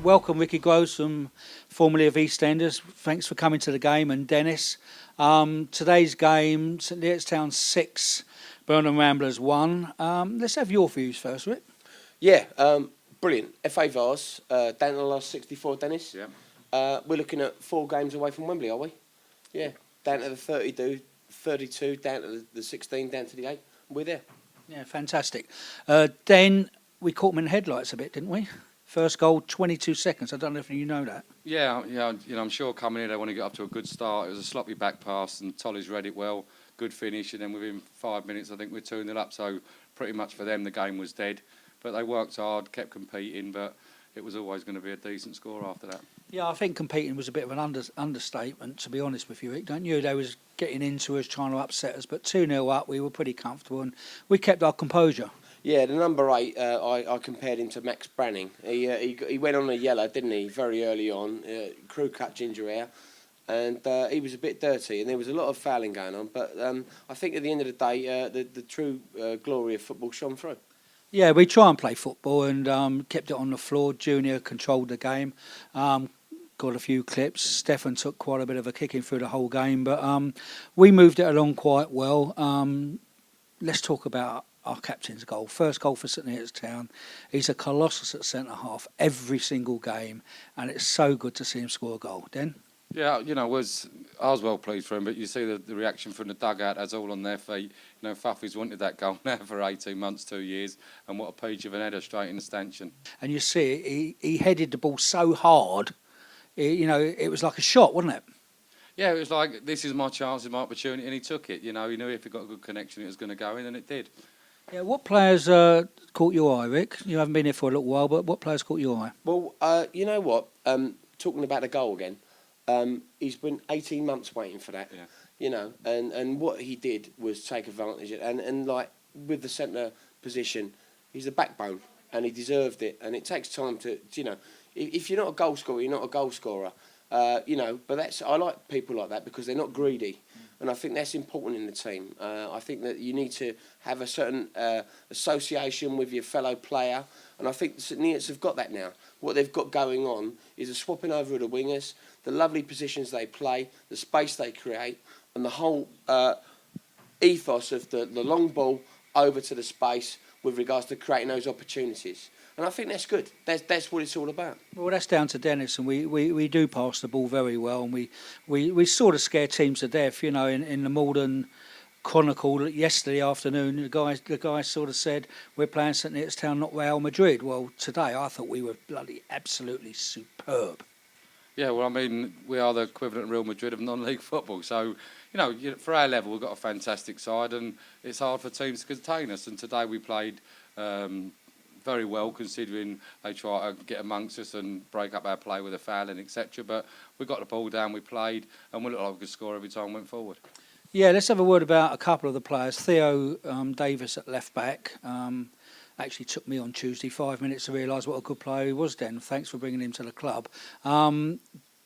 welcome Ricky Groves from formerly of EastEnders. Thanks for coming to the game, and Dennis. Today's game, St Neots Town 6, Burnham Ramblers 1. Let's have your views first, Rick. Yeah, brilliant. FA Vase, down to the last 64, Dennis. Yeah. We're looking at 4 games away from Wembley, are we? Yeah, down to the 32, down to the 16, down to the 8. We're there. Yeah, fantastic. Then we caught them in headlights a bit, didn't we? First goal, 22 seconds. I don't know if you know that. Yeah, I'm sure coming in they want to get up to a good start. It was a sloppy back pass and Tolly's read it well, good finish, and then within 5 minutes I think we're 2-0 up, so pretty much for them the game was dead. But they worked hard, kept competing, but it was always going to be a decent score after that. Yeah, I think competing was a bit of an understatement, to be honest with you, Rick, don't you? They was getting into us, trying to upset us, but 2-0 up, we were pretty comfortable and we kept our composure. Yeah, the number 8, I compared him to Max Branning. He went on a yellow, didn't he, very early on, crew cut ginger hair, and he was a bit dirty, and there was a lot of fouling going on, but I think at the end of the day, the true glory of football shone through. Yeah, we try and play football and kept it on the floor. Junior controlled the game, got a few clips. Stefan took quite a bit of a kicking through the whole game, but we moved it along quite well. Let's talk about our captain's goal. First goal for St Neots Town. He's a colossus at centre-half every single game, and it's so good to see him score a goal. Den? Yeah, I was well pleased for him, but you see the reaction from the dugout as all on their feet. Fuffy's wanted that goal now for 18 months, 2 years, and what a peach of an header straight in the stanchion. And you see, he headed the ball so hard, it was like a shot, wasn't it? Yeah, it was like, this is my chance, my opportunity, and he took it. He knew if he got a good connection, it was going to go in, and it did. Yeah, what players caught your eye, Rick? You haven't been here for a little while, but what players caught your eye? Well, you know what? Talking about the goal again, he's been 18 months waiting for that. Yeah. And what he did was take advantage of it. And like with the centre position, he's the backbone, and he deserved it. And it takes time to if you're not a goal scorer, you're not a goal scorer. But I like people like that because they're not greedy. And I think that's important in the team. I think that you need to have a certain association with your fellow player. And I think the St Neots have got that now. What they've got going on is a swapping over of the wingers, the lovely positions they play, the space they create, and the whole ethos of the long ball over to the space with regards to creating those opportunities. And I think that's good. That's what it's all about. Well, that's down to Dennis, and we do pass the ball very well, and we sort of scare teams to death. In the Malden Chronicle yesterday afternoon, the guy sort of said we're playing St Neots Town, not Real Madrid. Well, today I thought we were bloody absolutely superb. Yeah, well, we are the equivalent of Real Madrid of non-league football. So, for our level, we've got a fantastic side, and it's hard for teams to contain us. And today we played very well, considering they try to get amongst us and break up our play with a foul and etc. But we got the ball down, we played, and we looked like we could score every time we went forward. Yeah, let's have a word about a couple of the players. Theo Davis at left back. Actually took me on Tuesday 5 minutes to realise what a good player he was then. Thanks for bringing him to the club.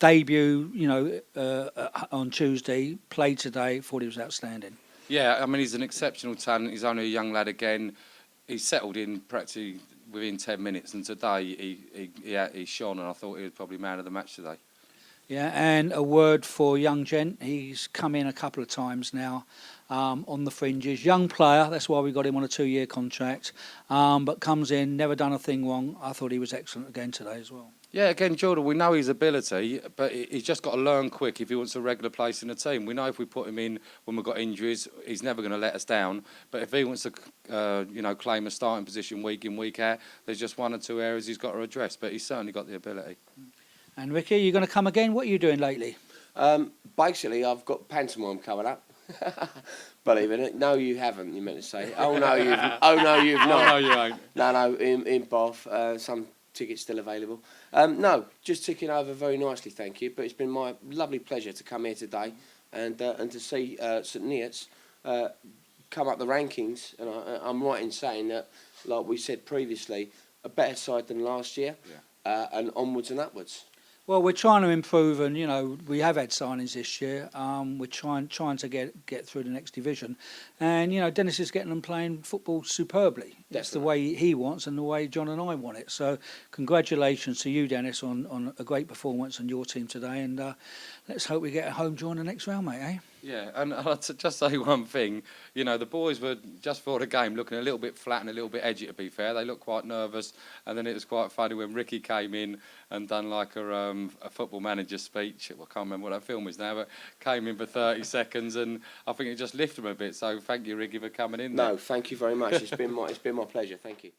Debut, on Tuesday, played today, thought he was outstanding. Yeah, he's an exceptional talent. He's only a young lad again. He's settled in practically within 10 minutes, and today he shone, and I thought he was probably man of the match today. Yeah, and a word for young gent. He's come in a couple of times now on the fringes. Young player, that's why we got him on a 2-year contract, but comes in, never done a thing wrong. I thought he was excellent again today as well. Yeah, again, Jordan, we know his ability, but he's just got to learn quick if he wants a regular place in the team. We know if we put him in when we've got injuries, he's never going to let us down. But if he wants to, claim a starting position week in, week out, there's just 1 or 2 areas he's got to address. But he's certainly got the ability. And Ricky, you're going to come again? What are you doing lately? Basically, I've got pantomime coming up. Believe it. No, you haven't, you meant to say. Oh, no, you've not. Oh, no, you won't. No, in Bath. Some tickets still available. No, just ticking over very nicely, thank you. But it's been my lovely pleasure to come here today and to see St Neots come up the rankings. And I'm right in saying that, like we said previously, a better side than last year, and onwards and upwards. Well, we're trying to improve, and we have had signings this year. We're trying to get through the next division, and Dennis is getting them playing football superbly. It's the way he wants and the way John and I want it. So, congratulations to you, Dennis, on a great performance on your team today, and let's hope we get a home draw in the next round, mate. Eh? Yeah, and I'll just say one thing. The boys were, just for the game, looking a little bit flat and a little bit edgy, to be fair. They looked quite nervous, and then it was quite funny when Ricky came in and done like a football manager speech. I can't remember what that film is now, but came in for 30 seconds, and I think it just lifted them a bit. So thank you, Ricky, for coming in. No, thank you very much. It's been my pleasure. Thank you.